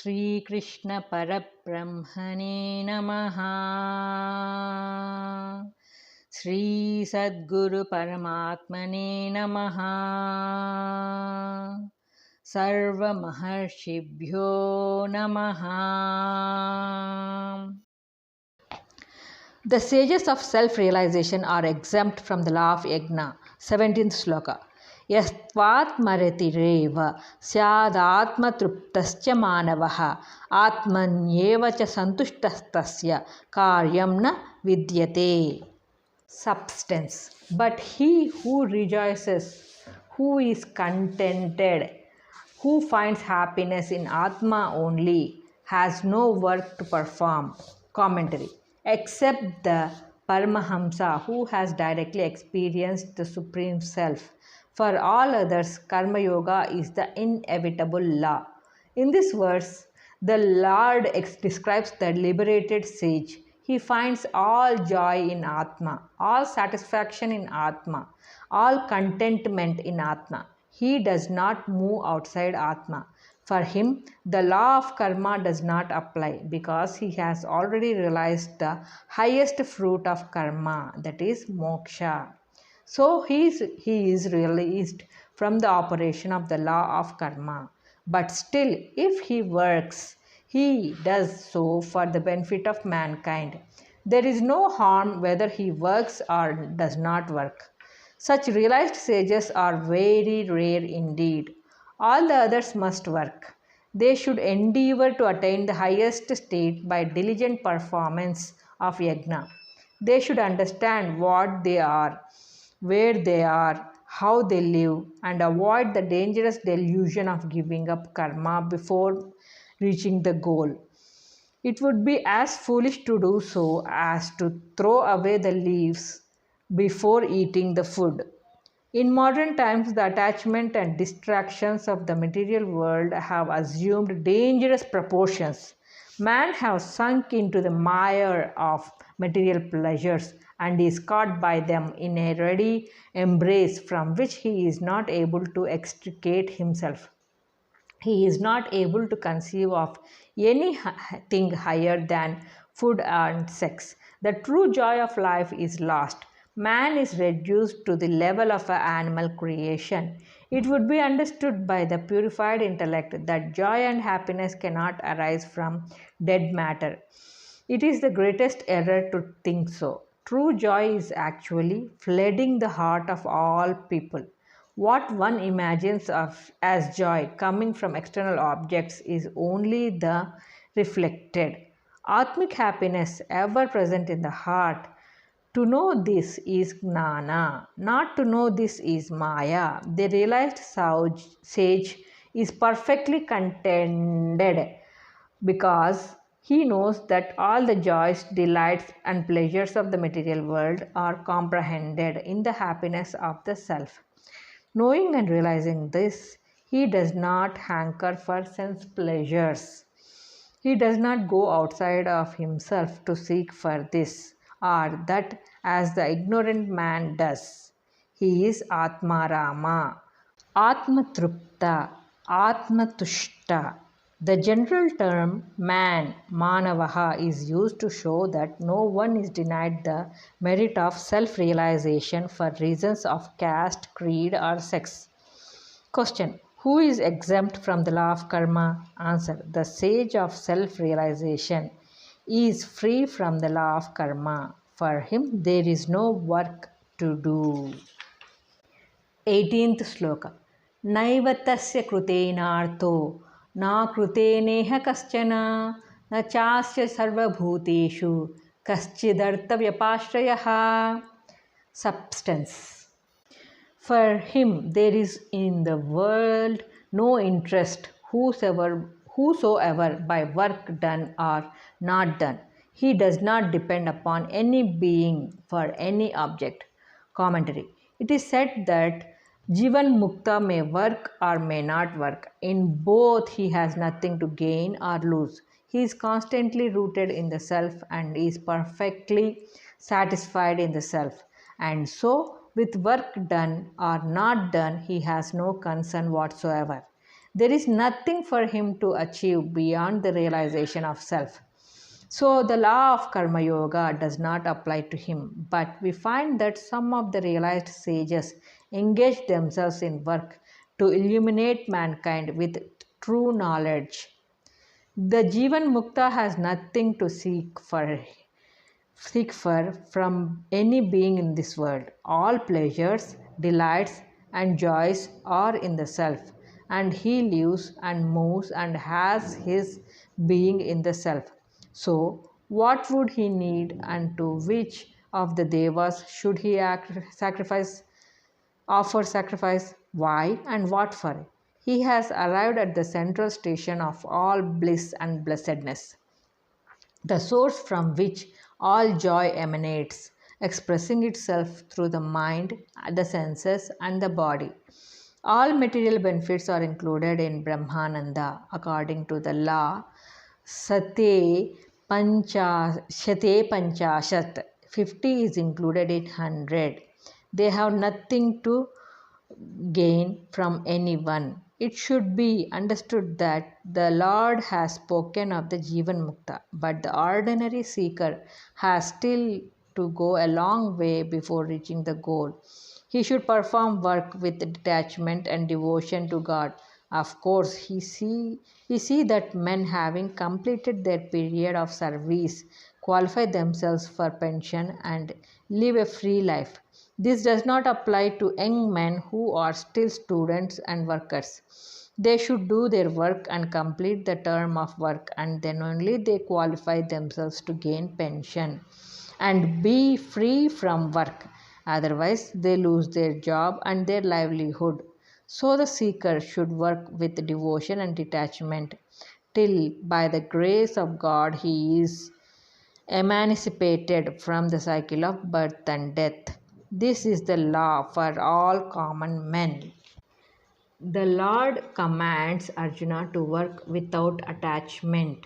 Sri Krishna Parabrahmane Namaha. Sri Sadguru Paramatmane Namaha. Sarva Maharshibhyo Namaha. The sages of self-realization are exempt from the law of yajna. 17th sloka. Yastvatmaretirev syadatmatruptascha manavah atmanyeva cha santushtastasya karyam na vidyate. Substance. But he who rejoices, who is contented, who finds happiness in Atma only, has no work to perform. Commentary. Except the Paramahamsa who has directly experienced the Supreme Self. For all others, Karma Yoga is the inevitable law. In this verse, the Lord describes the liberated sage. He finds all joy in Atma, all satisfaction in Atma, all contentment in Atma. He does not move outside Atma. For him, the law of karma does not apply because he has already realized the highest fruit of karma, that is moksha. So he is released from the operation of the law of karma. But still, if he works, he does so for the benefit of mankind. There is no harm whether he works or does not work. Such realized sages are very rare indeed. All the others must work. They should endeavor to attain the highest state by diligent performance of yajna. They should understand what they are, where they are, how they live, and avoid the dangerous delusion of giving up karma before reaching the goal. It would be as foolish to do so as to throw away the leaves before eating the food. In modern times, the attachment and distractions of the material world have assumed dangerous proportions. Man has sunk into the mire of material pleasures and is caught by them in a ready embrace from which he is not able to extricate himself. He is not able to conceive of anything higher than food and sex. The true joy of life is lost. Man is reduced to the level of an animal creation. It would be understood by the purified intellect that joy and happiness cannot arise from dead matter. It is the greatest error to think so. True joy is actually flooding the heart of all people. What one imagines of as joy coming from external objects is only the reflected. Atmic happiness ever present in the heart. To know this is gnana, not to know this is maya. The realized sage is perfectly contented because he knows that all the joys, delights, and pleasures of the material world are comprehended in the happiness of the self. Knowing and realizing this, he does not hanker for sense pleasures. He does not go outside of himself to seek for this or that as the ignorant man does. He is Atmarama, Atmatrupta, Atmatushta. The general term man, Manavaha, is used to show that no one is denied the merit of self realization for reasons of caste, creed, or sex. Question. Who is exempt from the law of karma? Answer. The sage of self realization is free from the law of karma. For him, there is no work to do. 18th sloka. Naiva tasya कृतेनार्थो न कृतेनेह कश्चन न चास्य सर्वभूतेषु कश्चिदर्थव्यपाश्रयः. Substance. For him there is in the world no interest whosoever by work done or not done. He does not depend upon any being for any object. Commentary. It is said that Jivan Mukta may work or may not work. In both he has nothing to gain or lose. He is constantly rooted in the self and is perfectly satisfied in the self. And so, with work done or not done, he has no concern whatsoever. There is nothing for him to achieve beyond the realization of self. So the law of Karma Yoga does not apply to him, but we find that some of the realized sages engage themselves in work to illuminate mankind with true knowledge. The Jivan Mukta has nothing to seek for from any being in this world. All pleasures, delights, and joys are in the self, and he lives and moves and has his being in the self. So, what would he need, and to which of the devas should he offer sacrifice? Why and what for? He has arrived at the central station of all bliss and blessedness, the source from which all joy emanates, expressing itself through the mind, the senses, and the body. All material benefits are included in Brahmananda according to the law Shate Panchashat. 50 is included in 100. They have nothing to gain from anyone. It should be understood that the Lord has spoken of the Jivan Mukta, but the ordinary seeker has still to go a long way before reaching the goal. He should perform work with detachment and devotion to God. Of course, he see that men having completed their period of service qualify themselves for pension and live a free life. This does not apply to young men who are still students and workers. They should do their work and complete the term of work, and then only they qualify themselves to gain pension and be free from work. Otherwise, they lose their job and their livelihood. So, the seeker should work with devotion and detachment till, by the grace of God, he is emancipated from the cycle of birth and death. This is the law for all common men. The Lord commands Arjuna to work without attachment.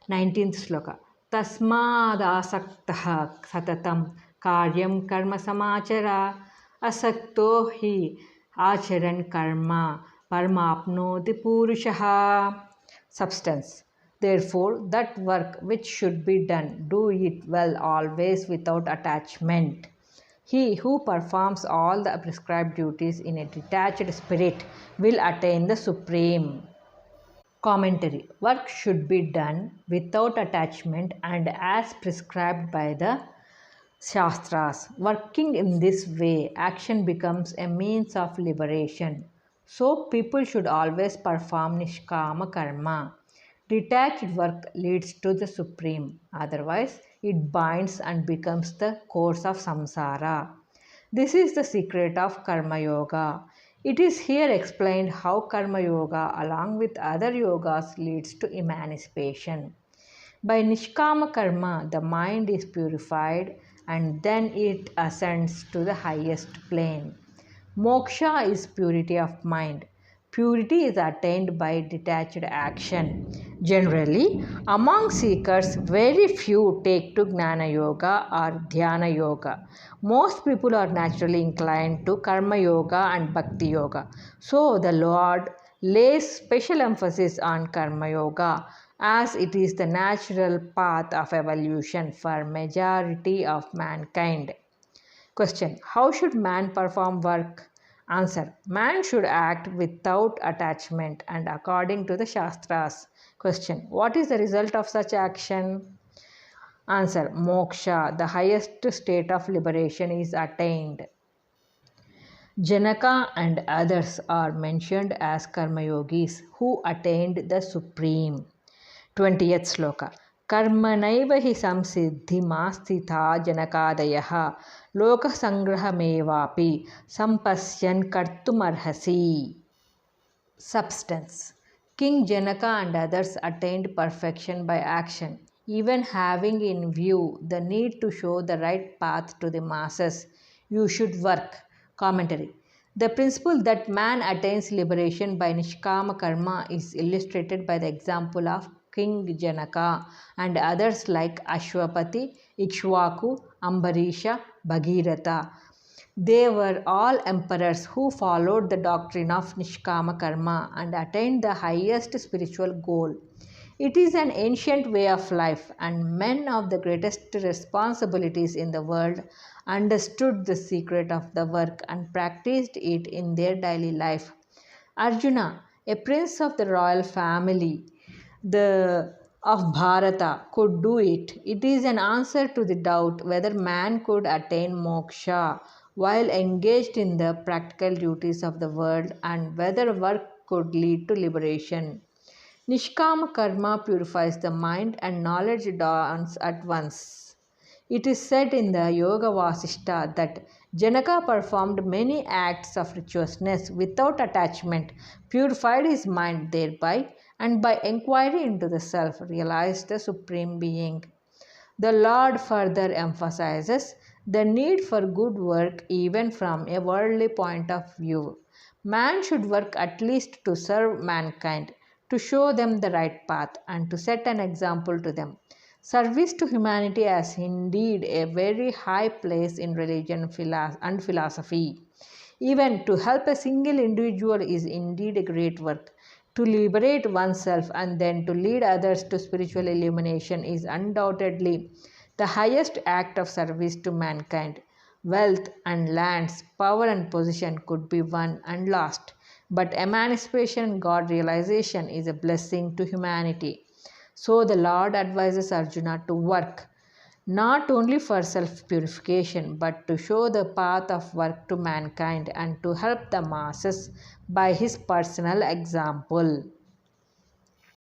19th sloka. Tasmadasaktaha satatam karyam karma samachara asakto hi acharan karma parmapnoti purushaha. Substance. Therefore, that work which should be done, do it well always without attachment. He who performs all the prescribed duties in a detached spirit will attain the supreme. Commentary. Work should be done without attachment and as prescribed by the Shastras. Working in this way, action becomes a means of liberation. So, people should always perform Nishkama Karma. Detached work leads to the supreme, otherwise, it binds and becomes the course of samsara. This is the secret of Karma Yoga. It is here explained how Karma Yoga, along with other yogas, leads to emancipation. By Nishkama Karma, the mind is purified and then it ascends to the highest plane. Moksha is purity of mind. Purity is attained by detached action. Generally, among seekers, very few take to Gnana Yoga or Dhyana Yoga. Most people are naturally inclined to Karma Yoga and Bhakti Yoga. So, the Lord lays special emphasis on Karma Yoga as it is the natural path of evolution for majority of mankind. Question. How should man perform work? Answer. Man should act without attachment and according to the Shastras. Question. What is the result of such action? Answer. Moksha, the highest state of liberation, is attained. Janaka and others are mentioned as Karma Yogis who attained the supreme. 20th sloka. कर्मणैव हि संसिद्धिमास्थिता जनकादयः लोकसंग्रहमेवापि संपश्यन् कर्तुमर्हसि. Substance. King Janaka and others attained perfection by action, even having in view the need to show the right path to the masses. You should work. Commentary. The principle that man attains liberation by Nishkama Karma is illustrated by the example of King Janaka and others like Ashwapati, Ikshwaku, Ambarisha, Bhagirath. They were all emperors who followed the doctrine of Nishkama Karma and attained the highest spiritual goal. It is an ancient way of life, and men of the greatest responsibilities in the world understood the secret of the work and practiced it in their daily life. Arjuna, a prince of the royal family, the of Bharata, could do it. It is an answer to the doubt whether man could attain moksha while engaged in the practical duties of the world and whether work could lead to liberation. Nishkama karma purifies the mind and knowledge dawns at once. It is said in the Yoga Vasishta that Janaka performed many acts of righteousness without attachment, purified his mind thereby, and by inquiry into the self realized the Supreme Being. The Lord further emphasizes the need for good work even from a worldly point of view. Man should work at least to serve mankind, to show them the right path, and to set an example to them. Service to humanity has indeed a very high place in religion and philosophy. Even to help a single individual is indeed a great work. To liberate oneself and then to lead others to spiritual illumination is undoubtedly the highest act of service to mankind. Wealth and lands, power and position could be won and lost, but emancipation and God realization is a blessing to humanity. So the Lord advises Arjuna to work not only for self purification but to show the path of work to mankind and to help the masses by his personal example.